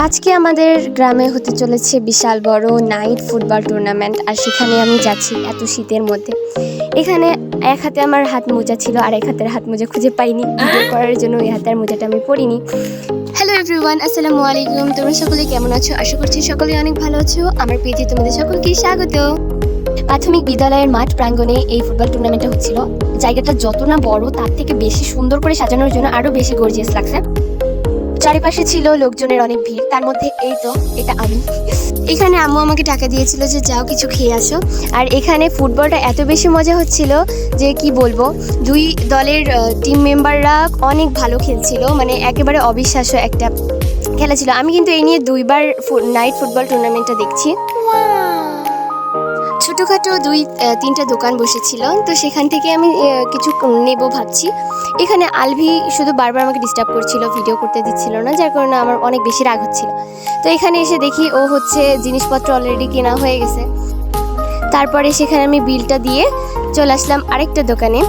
আজকে আমাদের গ্রামে হতে চলেছে বিশাল বড় নাইট ফুটবল টুর্নামেন্ট। আর সেখানে আমি যাচ্ছি এত শীতের মধ্যে। এখানে এক হাতে আমার হাত মোজা ছিল আর এক হাতের হাত মোজা খুঁজে পাইনি ভিডিও করার জন্য, ওই হাতের মোজাটা আমি পরিনি। হ্যালো এভরিওয়ান, আসসালামু আলাইকুম। তোমরা সকলে কেমন আছো? আশা করছি সকলে অনেক ভালো আছো। আমার পেজে তোমাদের সকলকে স্বাগত। প্রাথমিক বিদ্যালয়ের মাঠ প্রাঙ্গণে এই ফুটবল টুর্নামেন্টটা হচ্ছিল। জায়গাটা যত না বড় তার থেকে বেশি সুন্দর করে সাজানোর জন্য আরো বেশি গর্জিয়াস লাগছে। চারিপাশে ছিল লোকজনের অনেক ভিড়, তার মধ্যে এই তো এটা আমি। এখানে আম্মু আমাকে টাকা দিয়েছিল যে যাও কিছু খেয়ে আসো। আর এখানে ফুটবলটা এত বেশি মজা হচ্ছিল যে কি বলবো, দুই দলের টিম মেম্বাররা অনেক ভালো খেলছিল, মানে একেবারে অবিশ্বাস্য একটা খেলা ছিল। আমি কিন্তু এই নিয়ে দুইবার নাইট ফুটবল টুর্নামেন্টটা দেখছি। ছোটোখাটো তিনটা দোকান বসেছিল, তো সেখান থেকে আমি কিছু নেব ভাবছি। এখানে আলভি শুধু বারবার আমাকে ডিস্টার্ব করছিল, ভিডিও করতে দিচ্ছিল না, যার কারণে আমার অনেক বেশি রাগ হচ্ছিল। তো এখানে এসে দেখি ও হচ্ছে জিনিসপত্র অলরেডি কেনা হয়ে গেছে। তারপরে সেখানে আমি বিলটা দিয়ে চলে আসলাম আরেকটা দোকানে।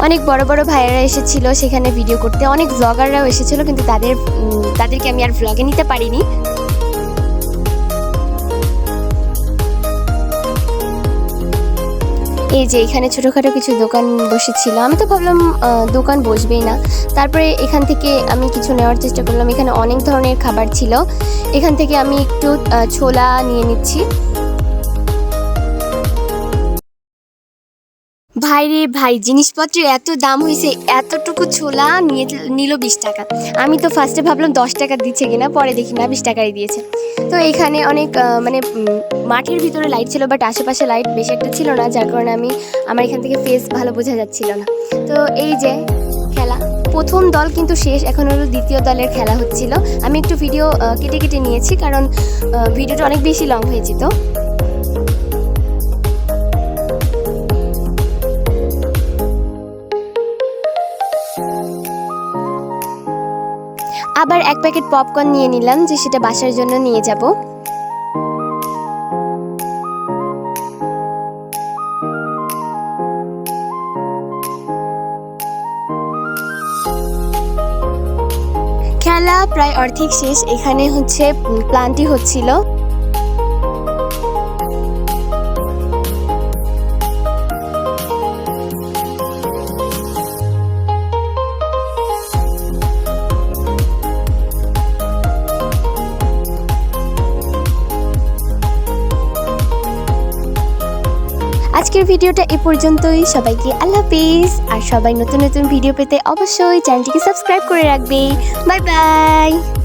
অনেক বড় বড় ভাইয়েরা এসেছিল সেখানে ভিডিও করতে, অনেক ব্লগাররাও এসেছিল, কিন্তু তাদেরকে আমি আর ব্লগে নিতে পারিনি। এই যে এখানে ছোটোখাটো কিছু দোকান বসেছিল, আমি তো ভাবলাম দোকান বসবেই না। তারপরে এখান থেকে আমি কিছু নেওয়ার চেষ্টা করলাম। এখানে অনেক ধরনের খাবার ছিল, এখান থেকে আমি একটু ছোলা নিয়ে নিচ্ছি। ভাই রে ভাই, জিনিসপত্রের এত দাম হয়েছে, এতটুকু ছোলা নিল 20 টাকা। আমি তো ফার্স্টে ভাবলাম 10 টাকা দিচ্ছে কিনা, পরে দেখি না 20 টাকাই দিয়েছে। তো এখানে অনেক মানে মাঠের ভিতরে লাইট ছিল, বাট আশেপাশে লাইট বেশি একটা ছিল না, যার কারণে আমার এখান থেকে ফেস ভালো বোঝা যাচ্ছিল না। তো এই যে খেলা, প্রথম দল কিন্তু শেষ, এখন হলো দ্বিতীয় দলের খেলা হচ্ছিল। আমি একটু ভিডিও কেটে কেটে নিয়েছি, কারণ ভিডিওটা অনেক বেশি লং হয়ে যেত। আবার এক প্যাকেট পপকর্ন নিয়ে নিলাম, যে সেটা বাসার জন্য নিয়ে যাব। খেলা প্রায় অর্ধেক শেষ। এখানে হচ্ছে প্ল্যানটি হচ্ছিল। আজকের ভিডিওটা এ পর্যন্তই। সবাইকে আল্লাহ হাফেজ। আর সবাই নতুন নতুন ভিডিও পেতে অবশ্যই চ্যানেলটিকে সাবস্ক্রাইব করে রাখবে। Bye bye.